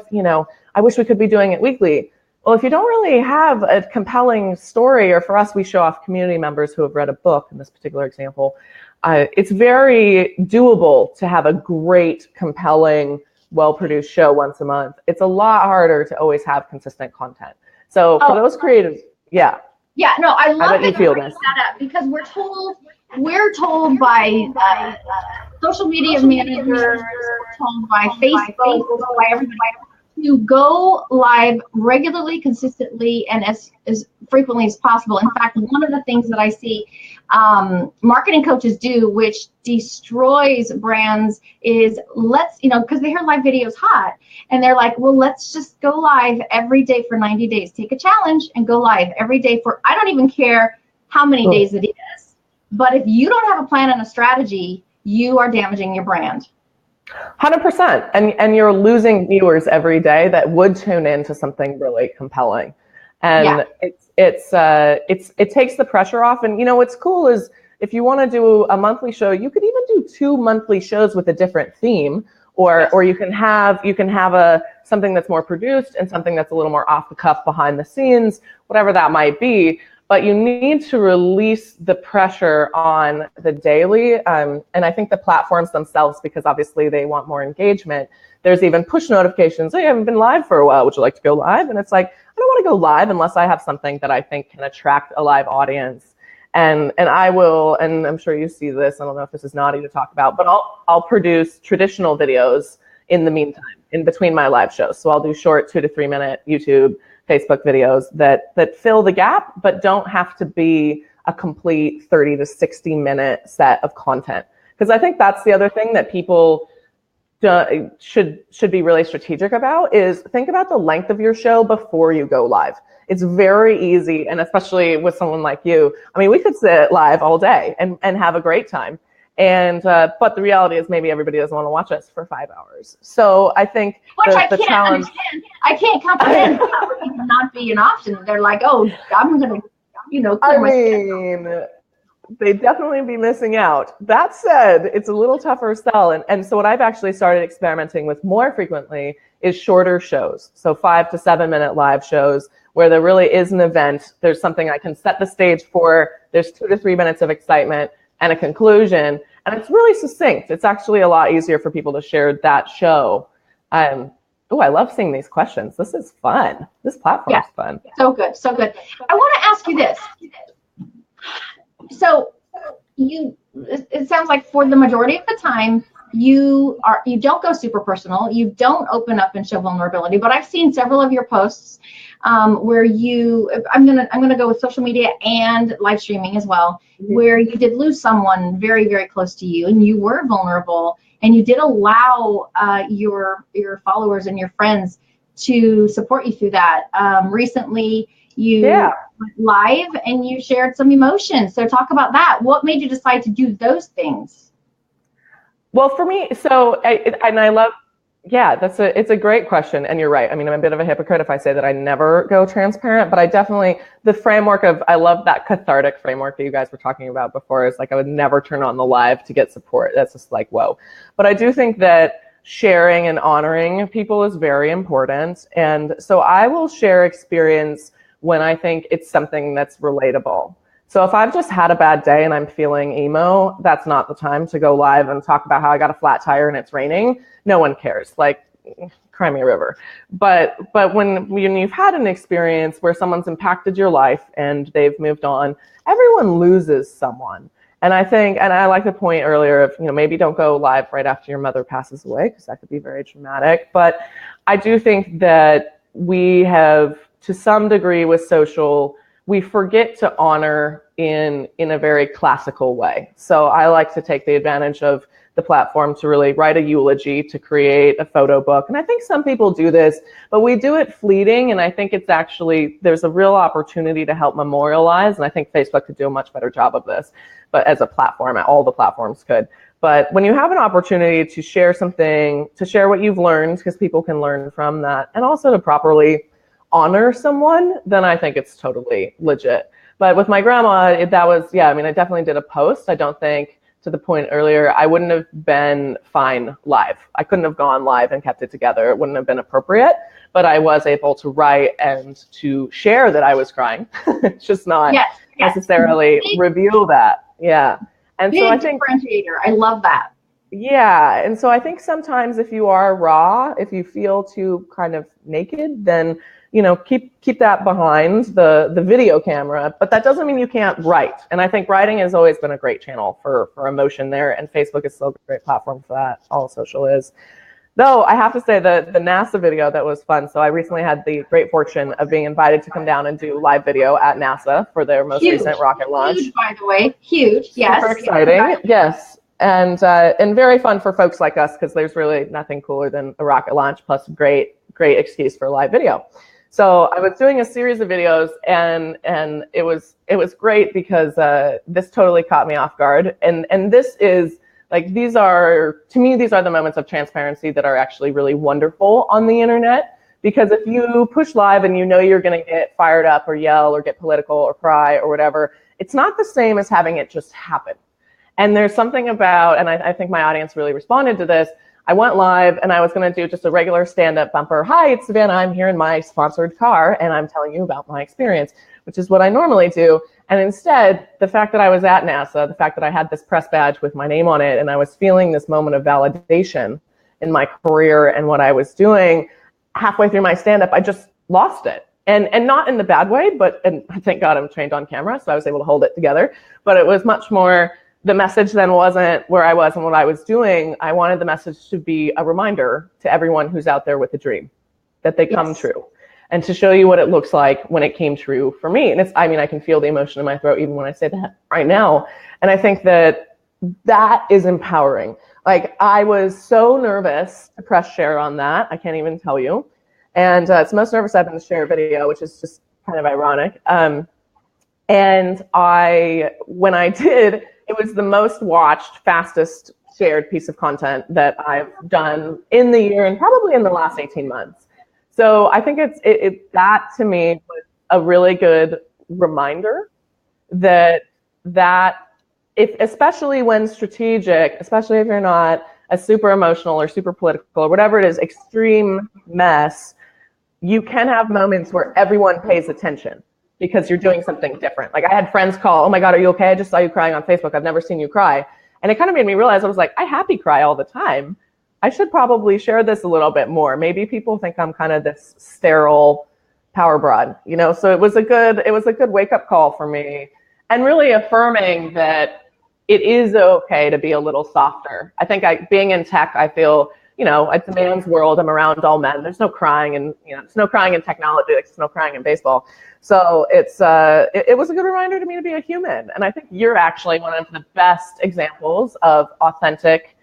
I wish we could be doing it weekly. Well, if you don't really have a compelling story, or for us, we show off community members who have read a book in this particular example, it's very doable to have a great, compelling, well-produced show once a month. It's a lot harder to always have consistent content. So for those creatives, yeah. Yeah, no, I love that you feel bring this. that up, because we're told by social media managers, we're told by Facebook, we're told by everybody to go live regularly, consistently, and as frequently as possible. In fact, one of the things that I see marketing coaches do, which destroys brands, is because they hear live videos hot, and they're like, well, let's just go live every day for 90 days. Take a challenge and go live every day for, I don't even care how many days it is. But if you don't have a plan and a strategy, you are damaging your brand. 100%. And you're losing viewers every day that would tune in to something really compelling. And it takes the pressure off. And what's cool is if you want to do a monthly show, you could even do 2 monthly shows with a different theme, or you can have something that's more produced and something that's a little more off the cuff, behind the scenes, whatever that might be. But you need to release the pressure on the daily. And I think the platforms themselves, because obviously they want more engagement, there's even push notifications. Hey, I haven't been live for a while. Would you like to go live? And it's like, I don't want to go live unless I have something that I think can attract a live audience. And I will, and I'm sure you see this, I don't know if this is naughty to talk about, but I'll produce traditional videos in the meantime, in between my live shows. So I'll do short 2 to 3 minute YouTube, Facebook videos that fill the gap, but don't have to be a complete 30 to 60 minute set of content. Because I think that's the other thing that people should be really strategic about, is think about the length of your show before you go live. It's very easy, and especially with someone like you, I mean, we could sit live all day and have a great time. And but the reality is maybe everybody doesn't want to watch us for 5 hours. So I think the challenge. I can't comprehend how it would not be an option. They're like, oh, I'm going to, I mean, they'd definitely be missing out. That said, it's a little tougher sell. And so what I've actually started experimenting with more frequently is shorter shows. So 5 to 7 minute live shows where there really is an event. There's something I can set the stage for. There's 2 to 3 minutes of excitement and a conclusion. And it's really succinct. It's actually a lot easier for people to share that show. Oh, I love seeing these questions. This is fun. This platform is fun. So good, so good. I want to ask you this. So it sounds like for the majority of the time, you don't go super personal. You don't open up and show vulnerability. But I've seen several of your posts where I'm gonna go with social media and live streaming as well, where you did lose someone very, very close to you, and you were vulnerable, and you did allow your followers and your friends to support you through that. Recently, you went live and you shared some emotions. So talk about that. What made you decide to do those things? Well, for me, so I love. Yeah, it's a great question, and you're right. I mean, I'm a bit of a hypocrite if I say that I never go transparent, but I definitely, the framework of, I love that cathartic framework that you guys were talking about before, is like I would never turn on the live to get support. That's just like, whoa. But I do think that sharing and honoring people is very important, and so I will share experience when I think it's something that's relatable. So if I've just had a bad day and I'm feeling emo, that's not the time to go live and talk about how I got a flat tire and it's raining. No one cares. Like, cry me a river. But when you've had an experience where someone's impacted your life and they've moved on, everyone loses someone. And I think, and I like the point earlier of, maybe don't go live right after your mother passes away, because that could be very traumatic. But I do think that we have, to some degree with social, we forget to honor in a very classical way. So I like to take the advantage of the platform to really write a eulogy, to create a photo book. And I think some people do this, but we do it fleeting. And I think it's actually, there's a real opportunity to help memorialize. And I think Facebook could do a much better job of this, but as a platform, all the platforms could. But when you have an opportunity to share something, to share what you've learned, because people can learn from that, and also to properly honor someone, then I think it's totally legit. But with my grandma, that was, I definitely did a post. I don't think, to the point earlier, I wouldn't have been fine live. I couldn't have gone live and kept it together. It wouldn't have been appropriate, but I was able to write and to share that I was crying. It's just not necessarily reveal that. Yeah. And big so I think differentiator. I love that. Yeah. And so I think sometimes if you are raw, if you feel too kind of naked, then keep that behind the video camera, but that doesn't mean you can't write. And I think writing has always been a great channel for emotion there, and Facebook is still a great platform for that. All social is. Though I have to say the NASA video, that was fun. So I recently had the great fortune of being invited to come down and do live video at NASA for their most recent rocket launch. Huge, by the way. Huge. Yes. Super exciting. Yes. And very fun for folks like us, because there's really nothing cooler than a rocket launch plus great excuse for live video. So I was doing a series of videos, and it was great because this totally caught me off guard. And this is like, these are the moments of transparency that are actually really wonderful on the internet. Because if you push live and you're going to get fired up or yell or get political or cry or whatever, it's not the same as having it just happen. And there's something about, and I think my audience really responded to this, I went live and I was going to do just a regular stand-up bumper. Hi, it's Savannah. I'm here in my sponsored car and I'm telling you about my experience, which is what I normally do. And instead, the fact that I was at NASA, the fact that I had this press badge with my name on it, and I was feeling this moment of validation in my career and what I was doing, halfway through my stand-up, I just lost it. And not in the bad way, and thank God I'm trained on camera, so I was able to hold it together. But it was much more, the message then wasn't where I was and what I was doing. I wanted the message to be a reminder to everyone who's out there with a dream that they come true, and to show you what it looks like when it came true for me. And I can feel the emotion in my throat even when I say that right now. And I think that is empowering. Like, I was so nervous to press share on that. I can't even tell you. And it's the most nervous I've been to share a video, which is just kind of ironic. And when I did, it was the most watched, fastest shared piece of content that I've done in the year and probably in the last 18 months. So I think that to me was a really good reminder that if, especially when strategic, especially if you're not a super emotional or super political or whatever it is, extreme mess, you can have moments where everyone pays attention because you're doing something different. Like, I had friends call, oh my God, are you okay? I just saw you crying on Facebook. I've never seen you cry. And it kind of made me realize, I was like, I happy cry all the time. I should probably share this a little bit more. Maybe people think I'm kind of this sterile power broad, you know? So it was a good wake up call for me, and really affirming that it is okay to be a little softer. I think being in tech, I feel, you know, it's a man's world. I'm around all men. There's no crying, and there's no crying in technology. Like, there's no crying in baseball. So it was a good reminder to me to be a human. And I think you're actually one of the best examples of authentic,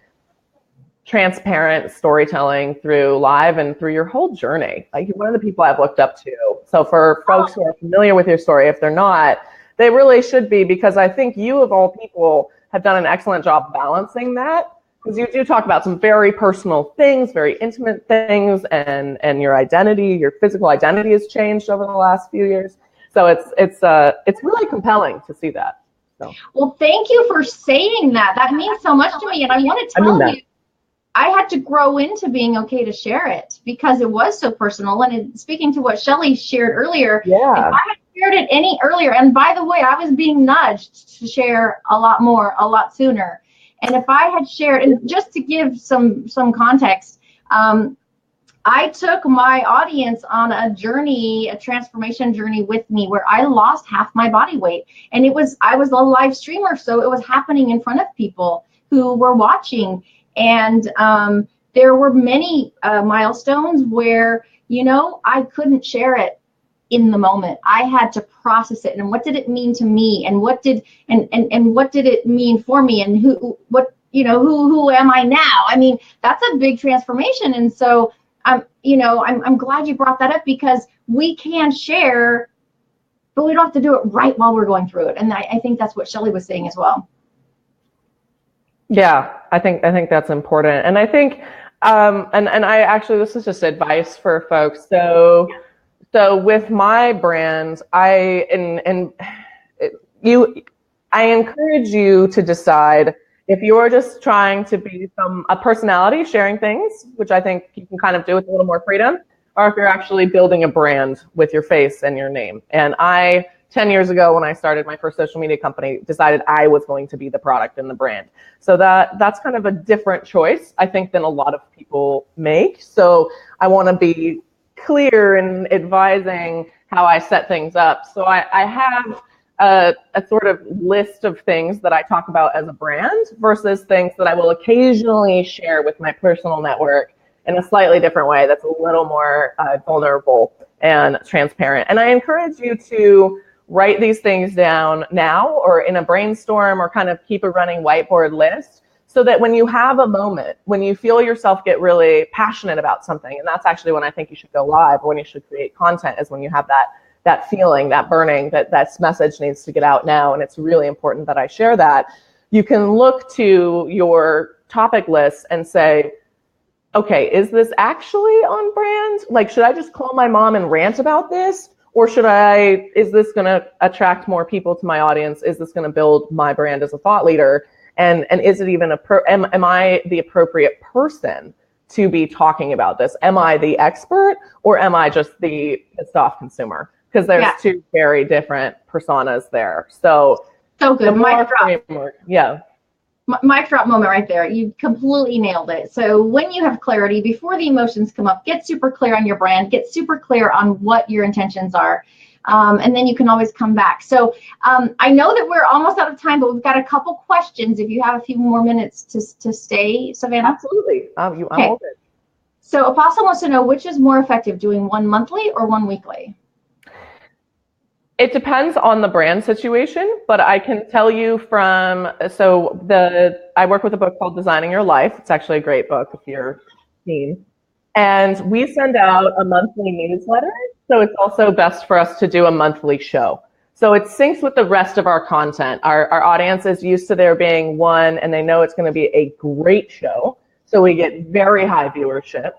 transparent storytelling through live and through your whole journey. Like, you're one of the people I've looked up to. So for folks who are familiar with your story, if they're not, they really should be, because I think you, of all people, have done an excellent job balancing that. Because you do talk about some very personal things, very intimate things, and your identity, your physical identity has changed over the last few years. So it's really compelling to see that. So. Well, thank you for saying that. That means so much to me, and I want to tell you, I had to grow into being okay to share it because it was so personal. And speaking to what Shelly shared earlier, if I had shared it any earlier, and by the way, I was being nudged to share a lot more, a lot sooner. And if I had shared, and just to give some context, I took my audience on a journey, a transformation journey with me, where I lost half my body weight. And I was a live streamer, so it was happening in front of people who were watching. And there were many milestones where, I couldn't share it in the moment. I had to process it, and what did it mean to me, and what did it mean for me, and who am I now? I mean, that's a big transformation. And so I'm glad you brought that up, because we can share, but we don't have to do it right while we're going through it. And I think that's what Shelly was saying as well. Yeah, I think that's important. And I think, and I actually, this is just advice for folks. So with my brand, I encourage you to decide if you're just trying to be a personality sharing things, which I think you can kind of do with a little more freedom, or if you're actually building a brand with your face and your name. And 10 years ago, when I started my first social media company, decided I was going to be the product and the brand. So that's kind of a different choice, I think, than a lot of people make. So I want to be clear in advising how I set things up. So I have a sort of list of things that I talk about as a brand versus things that I will occasionally share with my personal network in a slightly different way that's a little more vulnerable and transparent. And I encourage you to write these things down now, or in a brainstorm, or kind of keep a running whiteboard list, so that when you have a moment, when you feel yourself get really passionate about something, and that's actually when I think you should go live, or when you should create content, is when you have that feeling, that burning, that message needs to get out now, and it's really important that I share that. You can look to your topic list and say, okay, is this actually on brand? Like, should I just call my mom and rant about this? Or is this going to attract more people to my audience? Is this going to build my brand as a thought leader? And is it even am I the appropriate person to be talking about this? Am I the expert, or am I just the pissed off consumer? Because there's two very different personas there. So good. Mic drop. Yeah. Mic drop moment right there. You completely nailed it. So when you have clarity, before the emotions come up, get super clear on your brand, get super clear on what your intentions are. And then you can always come back. So I know that we're almost out of time, but we've got a couple questions. If you have a few more minutes to stay, Savannah. Absolutely. I'm open. So Apostle wants to know, which is more effective, doing one monthly or one weekly? It depends on the brand situation, but I can tell you I work with a book called Designing Your Life. It's actually a great book if you're keen. And we send out a monthly newsletter. So it's also best for us to do a monthly show. So it syncs with the rest of our content. Our audience is used to there being one, and they know it's going to be a great show. So we get very high viewership.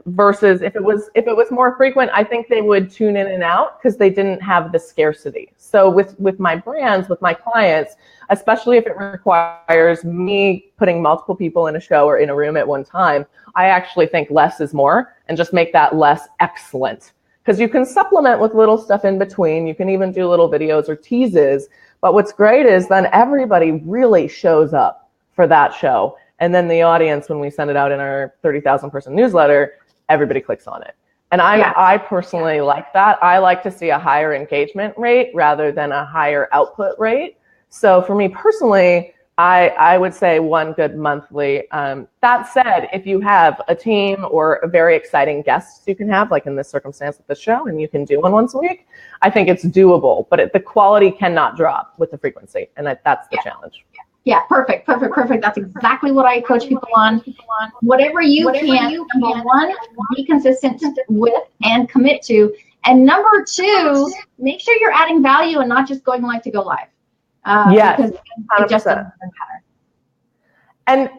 Versus if it was more frequent, I think they would tune in and out because they didn't have the scarcity. So with my brands, with my clients, especially if it requires me putting multiple people in a show or in a room at one time, I actually think less is more, and just make that less excellent. because you can supplement with little stuff in between. You can even do little videos or teases. But what's great is then everybody really shows up for that show. And then the audience, when we send it out in our 30,000 person newsletter, everybody clicks on it. And I personally like that. I like to see a higher engagement rate rather than a higher output rate. So for me personally, I would say one good monthly. That said, if you have a team or a very exciting guests you can have, like in this circumstance with the show, and you can do one once a week, I think it's doable. But the quality cannot drop with the frequency, and that's the challenge. Yeah, perfect. That's exactly what I coach people on. Whatever you can, number one, be consistent with and commit to. And number two, make sure you're adding value and not just going live to go live. Yes, because it just doesn't matter. And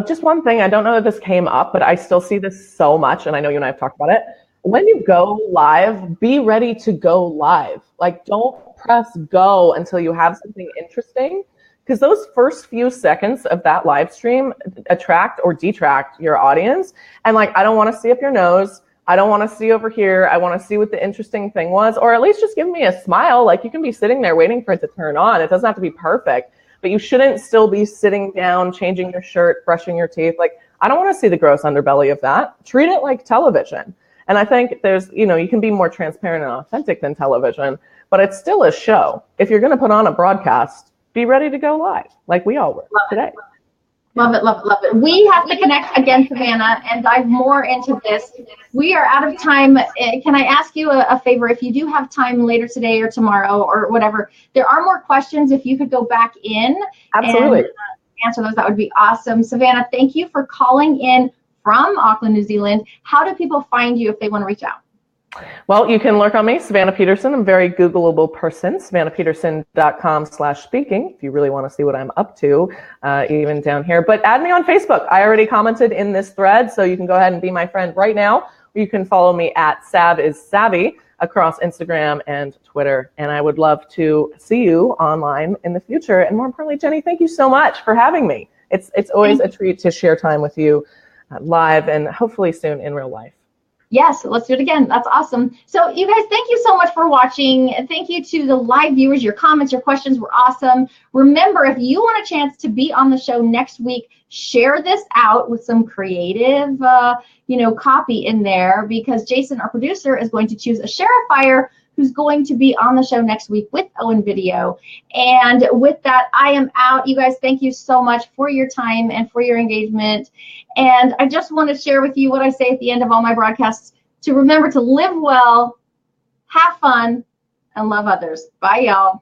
just one thing, I don't know that this came up, but I still see this so much, and I know you and I have talked about it. When you go live, be ready to go live. Like, don't press go until you have something interesting, because those first few seconds of that live stream attract or detract your audience. And like, I don't want to see up your nose. I don't want to see over here. I want to see what the interesting thing was, or at least just give me a smile. Like, you can be sitting there waiting for it to turn on. It doesn't have to be perfect, but you shouldn't still be sitting down, changing your shirt, brushing your teeth. Like, I don't want to see the gross underbelly of that. Treat it like television. And I think there's, you can be more transparent and authentic than television, but it's still a show. If you're going to put on a broadcast, be ready to go live, like we all were today. Love it. We have to connect again, Savannah, and dive more into this. We are out of time. Can I ask you a favor? If you do have time later today or tomorrow or whatever, there are more questions. If you could go back in Absolutely. and answer those, that would be awesome. Savannah, thank you for calling in from Auckland, New Zealand. How do people find you if they want to reach out? Well, you can lurk on me, Savannah Peterson. I'm a very Googleable person, savannahpeterson.com/speaking, if you really want to see what I'm up to, even down here. But add me on Facebook. I already commented in this thread, so you can go ahead and be my friend right now. Or you can follow me at SavIsSavvy across Instagram and Twitter. And I would love to see you online in the future. And more importantly, Jenny, thank you so much for having me. It's always a treat to share time with you live and hopefully soon in real life. Yes, let's do it again. That's awesome. So you guys, thank you so much for watching. Thank you to the live viewers. Your comments, your questions were awesome. Remember, if you want a chance to be on the show next week, share this out with some creative, copy in there, because Jason, our producer, is going to choose a shareifier who's going to be on the show next week with Owen Video. And with that, I am out. You guys, thank you so much for your time and for your engagement. And I just want to share with you what I say at the end of all my broadcasts, to remember to live well, have fun, and love others. Bye, y'all.